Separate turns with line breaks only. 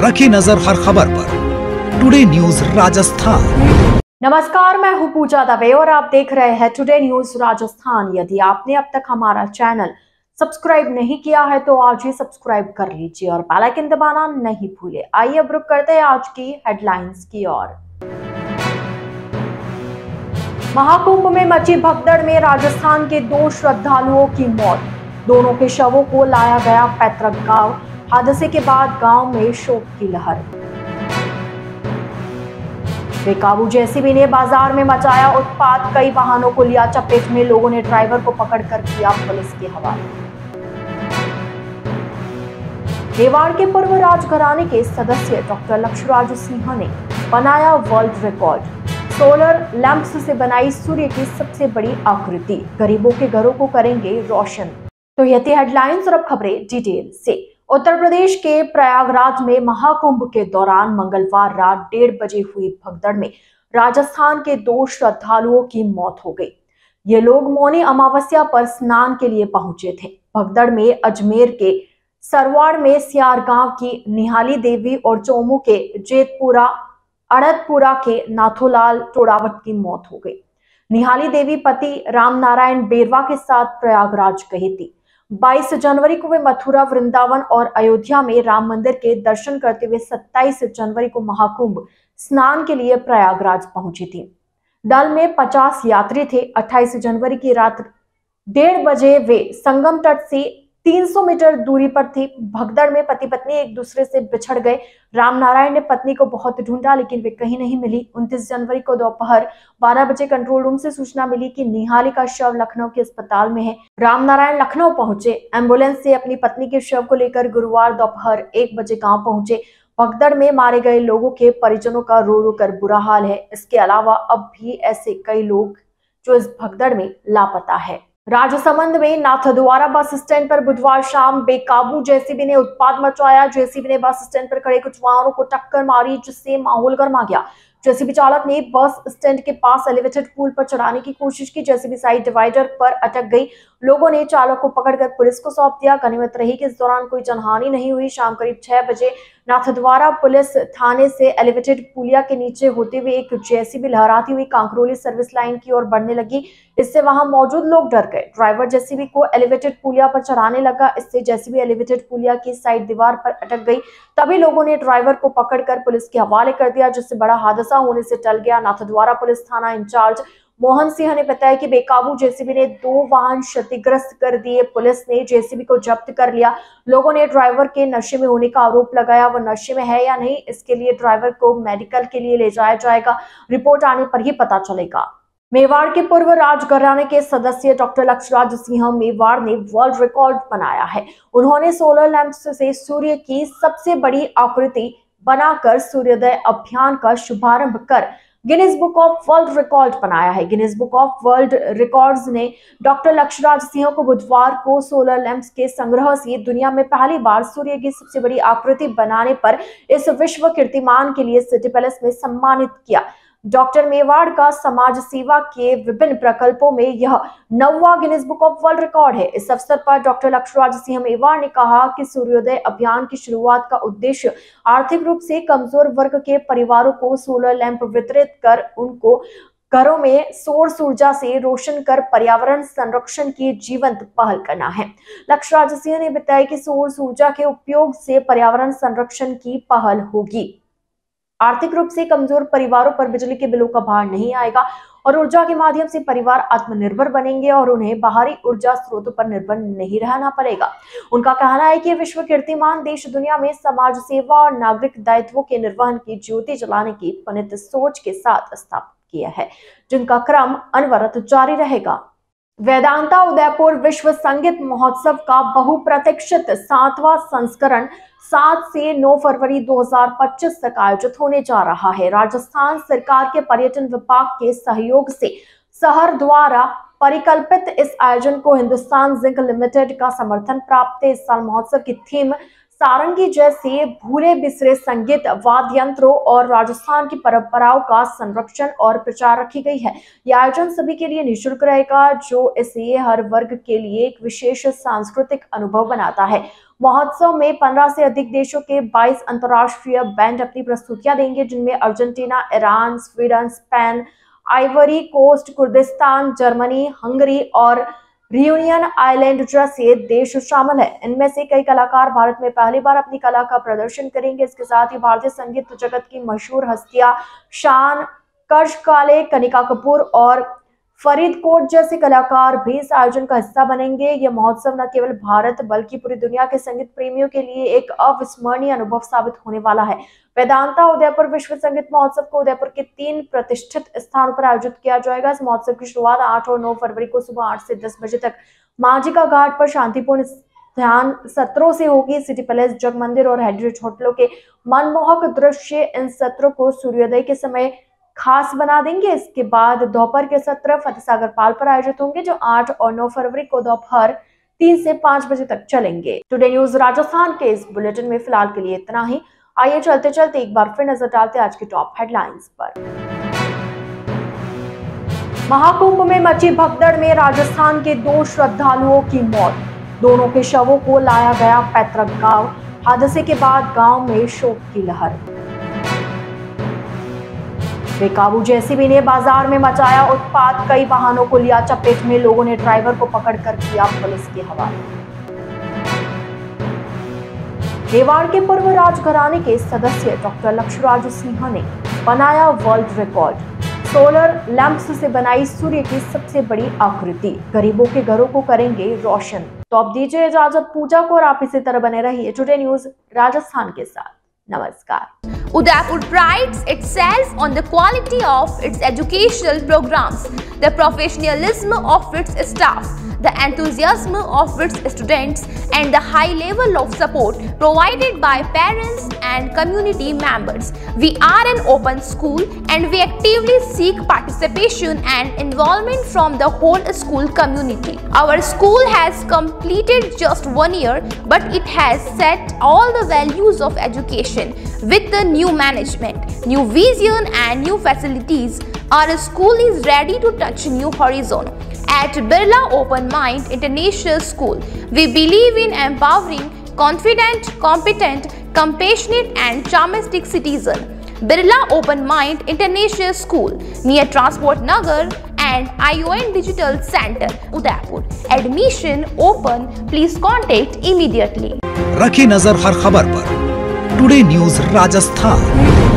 रखी नजर हर खबर पर। Today news Rajasthan.
नमस्कार, मैं हूं पूजा दवे और आप देख रहे हैं टुडे न्यूज राजस्थान। यदि आपने अब तक हमारा चैनल सब्सक्राइब नहीं किया है तो आज ही सब्सक्राइब कर लीजिए और बेल आइकन दबाना नहीं भूले। आइए अब रुक करते हैं आज की हेडलाइंस की ओर। महाकुंभ में मची भगदड़ में राजस्थान के 2 श्रद्धालुओं की मौत। दोनों के शवों को लाया गया पैतृक गांव। हादसे के बाद गांव में शोक की लहर। बेकाबू जेसीबी ने बाजार में मचाया उत्पात। कई वाहनों को लिया चपेट में। लोगों ने ड्राइवर को पकड़कर किया पुलिस के हवाले। मेवाड़ के पूर्व राजघराने के सदस्य डॉक्टर लक्षराज सिंह ने बनाया वर्ल्ड रिकॉर्ड। सोलर लैंप्स से बनाई सूर्य की सबसे बड़ी आकृति। गरीबों के घरों को करेंगे रोशन। तो ये थी हेडलाइंस और अब खबरें डिटेल से। उत्तर प्रदेश के प्रयागराज में महाकुंभ के दौरान मंगलवार रात 1:30 बजे हुई भगदड़ में राजस्थान के 2 श्रद्धालुओं की मौत हो गई। ये लोग मौनी अमावस्या पर स्नान के लिए पहुंचे थे। भगदड़ में अजमेर के सरवाड़ में सियार गांव की निहाली देवी और चोमू के जेतपुरा अड़दपुरा के नाथोलाल टोडावत की मौत हो गई। निहाली देवी पति रामनारायण बेरवा के साथ प्रयागराज गई थी। 22 जनवरी को वे मथुरा, वृंदावन और अयोध्या में राम मंदिर के दर्शन करते हुए 27 जनवरी को महाकुंभ स्नान के लिए प्रयागराज पहुंची थी। दल में 50 यात्री थे। 28 जनवरी की रात 1:30 बजे वे संगम तट से 300 मीटर दूरी पर थी। भगदड़ में पति पत्नी एक दूसरे से बिछड़ गए। रामनारायण ने पत्नी को बहुत ढूंढा लेकिन वे कहीं नहीं मिली। 29 जनवरी को दोपहर 12 बजे कंट्रोल रूम से सूचना मिली कि निहाली का शव लखनऊ के अस्पताल में है। रामनारायण लखनऊ पहुंचे। एम्बुलेंस से अपनी पत्नी के शव को लेकर गुरुवार दोपहर 1 बजे गांव पहुंचे। भगदड़ में मारे गए लोगों के परिजनों का रो रो कर बुरा हाल है। इसके अलावा अब भी ऐसे कई लोग जो इस भगदड़ में लापता है। राजसमंद में नाथद्वारा बस स्टैंड पर बुधवार शाम बेकाबू जेसीबी ने उत्पात मचाया। जेसीबी ने बस स्टैंड पर खड़े कुछ वाहनों को टक्कर मारी जिससे माहौल गर्मा गया। जेसीबी चालक ने बस स्टैंड के पास एलिवेटेड पुल पर चढ़ाने की कोशिश की। जेसीबी साइड डिवाइडर पर अटक गई। लोगों ने चालक को पकड़कर पुलिस को सौंप दिया। गनीमत रही कि इस दौरान कोई जनहानि नहीं हुई। शाम करीब 6 बजे नाथद्वारा पुलिस थाने से एलिवेटेड पुलिया के नीचे होते हुए एक जेसीबी लहराती हुई कांकरोली सर्विस लाइन की ओर बढ़ने लगी। इससे वहां मौजूद लोग डर गए। ड्राइवर जेसीबी को एलिवेटेड पुलिया पर चढ़ाने लगा। इससे जेसीबी एलिवेटेड पुलिया की साइड दीवार पर अटक गई। तभी लोगों ने ड्राइवर को पकड़कर पुलिस के हवाले कर दिया जिससे बड़ा हादसा होने से टल गया। नाथद्वारा पुलिस थाना इंचार्ज मोहन सिंह ने बताया कि बेकाबू जेसीबी ने 2 वाहन क्षतिग्रस्त कर दिए। पुलिस ने जेसीबी को जब्त कर लिया। लोगों ने ड्राइवर के नशे में होने का आरोप लगाया। वह नशे में है या नहीं इसके लिए ड्राइवर को मेडिकल के लिए ले जाया जाएगा। रिपोर्ट आने पर ही पता चलेगा। मेवाड़ के पूर्व राजघराने के सदस्य डॉक्टर लक्षराज सिंह मेवाड़ ने वर्ल्ड रिकॉर्ड बनाया है। उन्होंने सोलर लैंप्स से सूर्य की सबसे बड़ी आकृति बनाकर सूर्योदय अभियान का शुभारंभ कर Guinness book of world record बनाया है। Guinness book of world records ने डॉक्टर लक्षराज सिंह को बुधवार को सोलर लैंप्स के संग्रह से दुनिया में पहली बार सूर्य की सबसे बड़ी आकृति बनाने पर इस विश्व कीर्तिमान के लिए सिटी पैलेस में सम्मानित किया। डॉक्टर मेवाड़ का समाज सेवा के विभिन्न प्रकल्पों में यह 9वां Guinness book of world record है। इस अवसर पर डॉक्टर लक्षराज सिंह मेवाड़ ने कहा कि सूर्योदय अभियान की शुरुआत का उद्देश्य आर्थिक रूप से कमजोर वर्ग के परिवारों को सोलर लैंप वितरित कर उनको घरों में सौर ऊर्जा से रोशन कर पर्यावरण संरक्षण की जीवंत पहल करना है। लक्षराज सिंह ने बताया कि सौर ऊर्जा के उपयोग से पर्यावरण संरक्षण की पहल होगी। आर्थिक रूप से कमजोर परिवारों पर बिजली के बिलों का भार नहीं आएगा और ऊर्जा के माध्यम से परिवार आत्मनिर्भर बनेंगे और उन्हें बाहरी ऊर्जा स्रोतों पर निर्भर नहीं रहना पड़ेगा। उनका कहना है कि विश्व कीर्तिमान देश दुनिया में समाज सेवा और नागरिक दायित्वों के निर्वहन की ज्योति जलाने की पुनीत सोच के साथ स्थापित किया है जिनका क्रम अनवरत जारी रहेगा। वेदांता उदयपुर विश्व संगीत महोत्सव का बहुप्रतीक्षित 7वां संस्करण 7 से 9 फरवरी 2025 तक आयोजित होने जा रहा है। राजस्थान सरकार के पर्यटन विभाग के सहयोग से शहर द्वारा परिकल्पित इस आयोजन को हिंदुस्तान जिंक लिमिटेड का समर्थन प्राप्त है। इस साल महोत्सव की थीम सारंगी जैसे भूले बिसरे संगीत, वाद्य यंत्रों और राजस्थान की परंपराओं का संरक्षण और प्रचार रखी गई है। यह आयोजन सभी के लिए निःशुल्क रहेगा, जो इसे हर वर्ग के लिए एक विशेष सांस्कृतिक अनुभव बनाता है। महोत्सव में 15 से अधिक देशों के 22 अंतर्राष्ट्रीय बैंड अपनी प्रस्तुतियां देंगे, जिनमें Argentina, Iran, Sweden, Spain, Ivory Coast, Kurdistan, Germany, Hungary और रियूनियन आइलैंड जैसे देश शामिल है। इनमें से कई कलाकार भारत में पहली बार अपनी कला का प्रदर्शन करेंगे। इसके साथ ही भारतीय संगीत जगत की मशहूर हस्तियां शान कर्शकाले, कनिका कपूर और फरीदकोट जैसे कलाकार भी इस आयोजन का हिस्सा बनेंगे। यह महोत्सव न केवल भारत बल्कि पूरी दुनिया के संगीत प्रेमियों के लिए एक अविस्मरणीय अनुभव साबित होने वाला है। वेदांता उदयपुर विश्व संगीत महोत्सव को उदयपुर के 3 प्रतिष्ठित स्थानों पर आयोजित किया जाएगा। इस महोत्सव की शुरुआत 8 और 9 फरवरी को सुबह 8 से 10 बजे तक मांझी का घाट पर शांतिपूर्ण ध्यान सत्रों से होगी। सिटी पैलेस, जग मंदिर और हेरिटेज होटलों के मनमोहक दृश्य इन सत्रों को सूर्योदय के समय खास बना देंगे। इसके बाद दोपहर के सत्र फतेहसागर पाल पर आयोजित होंगे, जो 8 और 9 फरवरी को दोपहर 3 से 5 बजे तक चलेंगे। टुडे न्यूज राजस्थान के इस बुलेटिन में फिलहाल के लिए इतना ही। आइए चलते चलते एक बार फिर नजर डालते आज की टॉप हेडलाइंस पर। महाकुंभ में मची भगदड़ में राजस्थान के 2 श्रद्धालुओं की मौत। दोनों के शवों को लाया गया पैतृक गांव। हादसे के बाद गांव में शोक की लहर। बेकाबू जेसीबी ने बाजार में मचाया उत्पात, कई वाहनों को लिया चपेट में, लोगों ने ड्राइवर को पकड़कर किया पुलिस के हवाले। रेवाड़ के पूर्व राजघराने के सदस्य डॉक्टर लक्ष्यराज सिंह ने बनाया वर्ल्ड रिकॉर्ड। सोलर लैंप्स से बनाई सूर्य की सबसे बड़ी आकृति, गरीबों के घरों को करेंगे रोशन। तो अब दीजिए इजाजत पूजा को, और आप इसी तरह बने रहिए टुडे न्यूज राजस्थान के साथ। नमस्कार।
Udaipur prides itself on the quality of its educational programs, the professionalism of its staff, the enthusiasm of its students, and the high level of support provided by parents and community members. We are an open school and we actively seek participation and involvement from the whole school community. Our school has completed just 1 year, but it has set all the values of education with the new management, new vision and new facilities. Our school is ready to touch new horizon. At Birla Open Mind International School, we believe in empowering confident, competent, compassionate and charmistic citizen. Birla Open Mind International School near Transport Nagar and ION Digital Center, Udaipur. Admission open. Please contact immediately.
रखी नजर हर खबर पर। Today news Rajasthan.